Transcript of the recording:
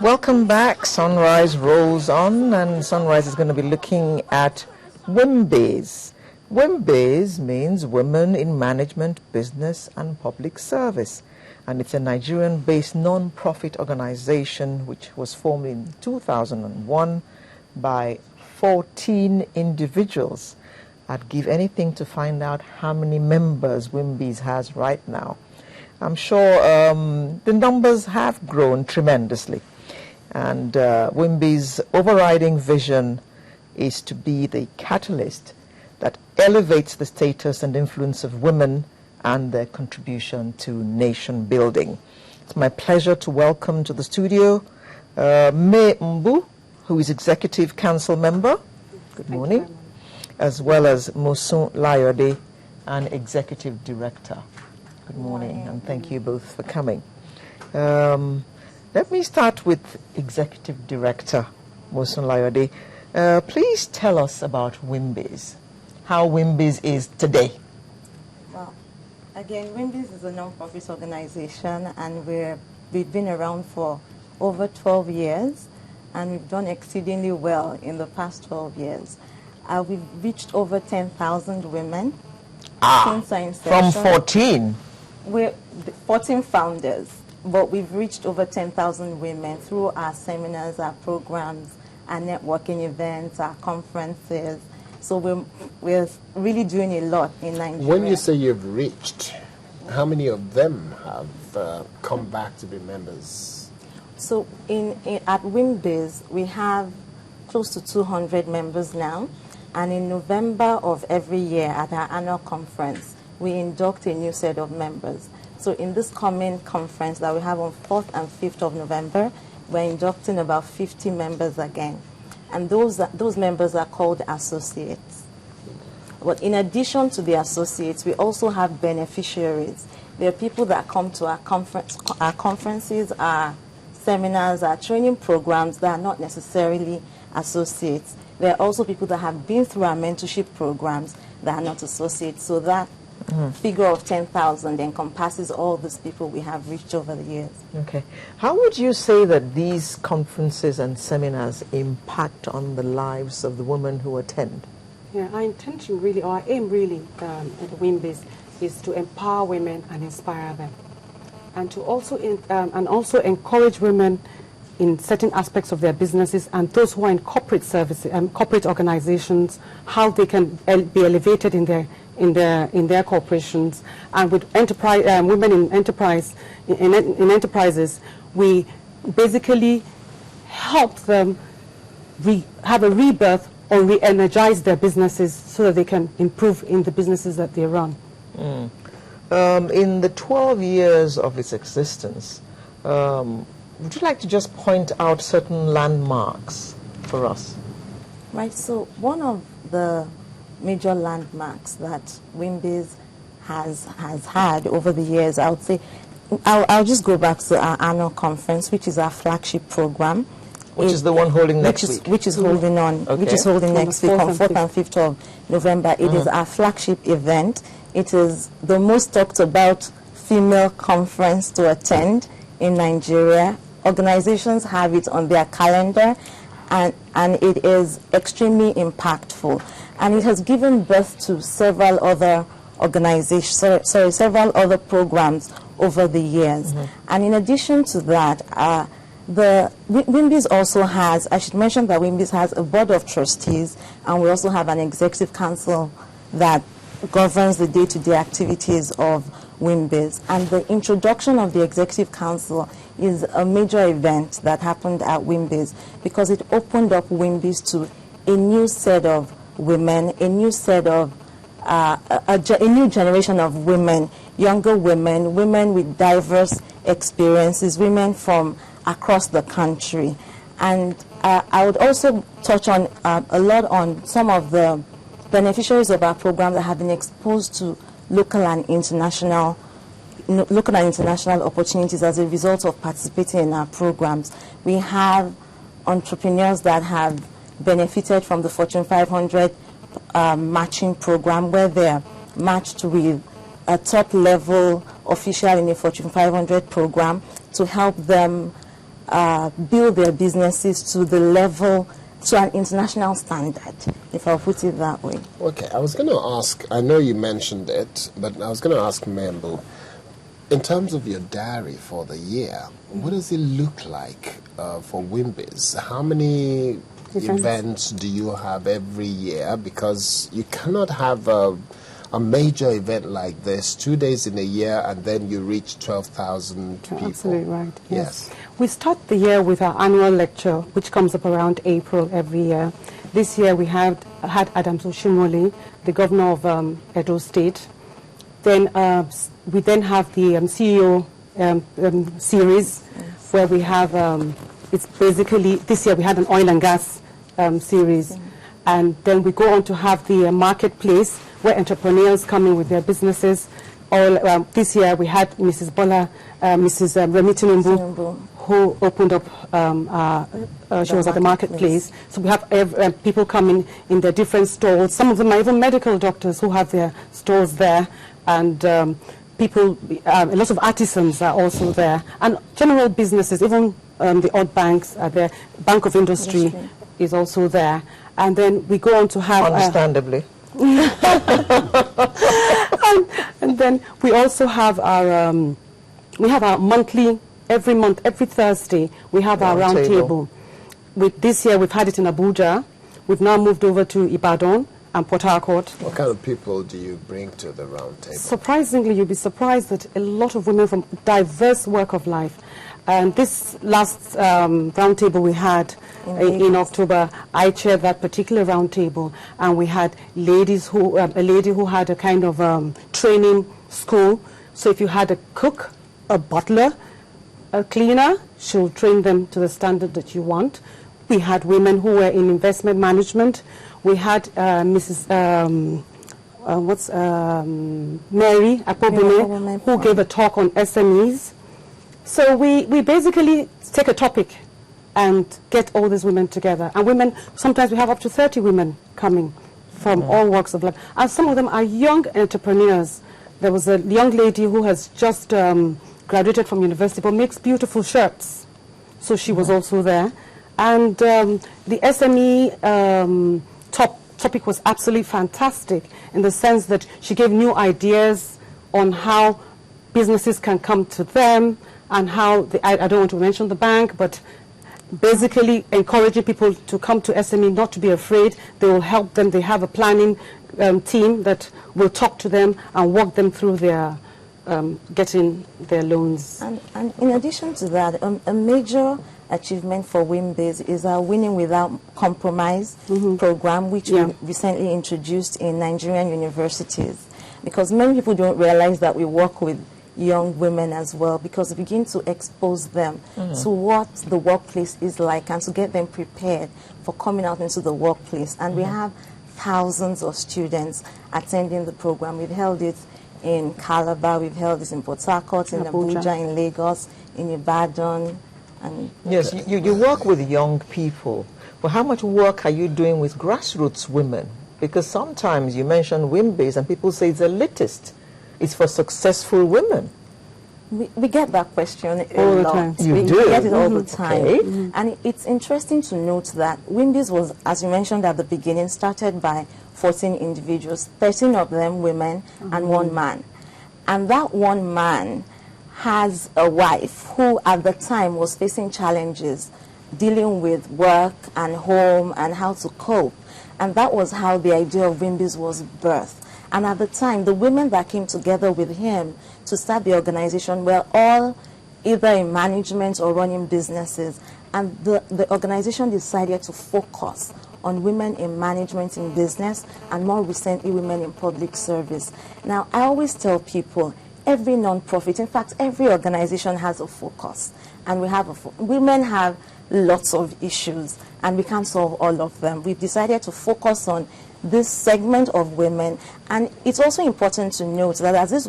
Welcome back. Sunrise rolls on, and Sunrise is going to be looking at WIMBIZ. WIMBIZ means Women in Management, Business and Public Service, and it's a Nigerian-based non-profit organization which was formed in 2001 by 14 individuals. I'd give anything to find out how many members WIMBIZ has right now. I'm sure the numbers have grown tremendously. And WIMBIZ's overriding vision is to be the catalyst that elevates the status and influence of women and their contribution to nation building. It's my pleasure to welcome to the studio May Mbu, who is Executive Council Member. Good morning. As well as Mosun Layode, an Executive Director. Good morning, and thank you both for coming. Let me start with Executive Director Mosun Layode. Please tell us about WIMBIZ, how WIMBIZ is today. Well, again, WIMBIZ is a non-profit organization, and we've been around for over 12 years, and we've done exceedingly well in the past 12 years. We've reached over 10,000 women since our inception. From 14? We're 14 founders, but we've reached over 10,000 women through our seminars, our programs, our networking events, our conferences. So we're really doing a lot in Nigeria. When you say you've reached, how many of them have come back to be members? So at WIMBIZ, we have close to 200 members now. And in November of every year at our annual conference, we induct a new set of members. So in this coming conference that we have on 4th and 5th of November, we're inducting about 50 members again. And those members are called associates. But in addition to the associates, we also have beneficiaries. There are people that come to our conferences, our seminars, our training programs that are not necessarily associates. There are also people that have been through our mentorship programs that are not associates. So that figure of 10,000 encompasses all these people we have reached over the years. Okay. How would you say that these conferences and seminars impact on the lives of the women who attend? Yeah, our intention really, or our aim really at WIMBIZ is to empower women and inspire them, and to also encourage women in certain aspects of their businesses, and those who are in corporate services and corporate organizations, how they can be elevated in their corporations. And with women in enterprises, we basically help them have a rebirth or re-energize their businesses so that they can improve in the businesses that they run. In the 12 years of its existence, would you like to just point out certain landmarks for us? Right, so one of the major landmarks that WIMBIZ has had over the years, I would say, I'll just go back to our annual conference, which is our flagship program. Which is the one holding next week? Which is holding next week on 4th and 5th of November. It is our flagship event. It is the most talked about female conference to attend in Nigeria. Organizations have it on their calendar, and it is extremely impactful. And it has given birth to several other organizations, several other programs over the years. And in addition to that, WIMBIZ also has, I should mention that WIMBIZ has a board of trustees, and we also have an executive council that governs the day-to-day activities of WIMBIZ. And the introduction of the executive council is a major event that happened at WIMBIZ because it opened up WIMBIZ to a new set of women, a new set of a new generation of women, younger women, women with diverse experiences, women from across the country. And I would also touch on a lot on some of the beneficiaries of our program that have been exposed to local and international opportunities as a result of participating in our programs. We have entrepreneurs that have benefited from the Fortune 500 matching program, where they're matched with a top-level official in a Fortune 500 program to help them build their businesses to the level, to an international standard, if I'll put it that way. Okay, I was going to ask, I know you mentioned it, but I was going to ask Membu, in terms of your diary for the year, what does it look like for WIMBIZ? How many events do you have every year? Because you cannot have a major event like this 2 days in a year and then you reach 12,000 people. Absolutely right. Yes. We start the year with our annual lecture, which comes up around April every year. This year we had Adams Oshimole, the governor of Edo State. Then we then have the CEO series, where we have, it's basically, this year we had an oil and gas series. And then we go on to have the marketplace, where entrepreneurs come in with their businesses. All this year we had Mrs. Bola, Mrs. Remi Tinubu, who opened up. She was at the marketplace. So we have people coming in their different stalls. Some of them are even medical doctors who have their stores there, and people. A lot of artisans are also there, and general businesses. Even the odd banks are there. Bank of Industry is also there. And then we go on to have... Understandably. and then we also have our... we have our monthly, every month, every Thursday, we have our round table. This year we've had it in Abuja. We've now moved over to Ibadan and Port Harcourt. What kind of people do you bring to the round table? Surprisingly, you'll be surprised that a lot of women from diverse walk of life. And this last round table we had in October, I chaired that particular round table, and we had ladies who, a lady who had a kind of training school. So if you had a cook, a butler, a cleaner, she'll train them to the standard that you want. We had women who were in investment management. We had Mrs. Mary Apobile, who gave a talk on SMEs. So we basically take a topic and get all these women together. And women, sometimes we have up to 30 women coming from all walks of life. And some of them are young entrepreneurs. There was a young lady who has just graduated from university but makes beautiful shirts. So she was also there. And the SME topic was absolutely fantastic in the sense that she gave new ideas on how businesses can come to them, and how, I don't want to mention the bank, but basically encouraging people to come to SME, not to be afraid. They will help them. They have a planning team that will talk to them and walk them through their getting their loans. And in addition to that, a major achievement for WIMBIZ is our Winning Without Compromise program, which we recently introduced in Nigerian universities. Because many people don't realize that we work with young women as well, because we begin to expose them to what the workplace is like and to get them prepared for coming out into the workplace. And we have thousands of students attending the program. We've held it in Calabar, we've held it in Port Harcourt, in Abuja, in Lagos, in Ibadan. And yes, you work with young people, but how much work are you doing with grassroots women? Because sometimes you mention WIMBIZ and people say it's elitist. It's for successful women. We get that question all the lot. time. We get it all the time. Okay. And it's interesting to note that WIMBIZ was, as you mentioned at the beginning, started by 14 individuals, 13 of them women and one man. And that one man has a wife who at the time was facing challenges dealing with work and home and how to cope. And that was how the idea of WIMBIZ was birthed. And at the time, the women that came together with him to start the organization were all either in management or running businesses. And the organization decided to focus on women in management in business and more recently women in public service. Now, I always tell people, every non-profit, in fact, every organization has a focus. And we have women have lots of issues and we can't solve all of them. We've decided to focus on this segment of women, and it's also important to note that as this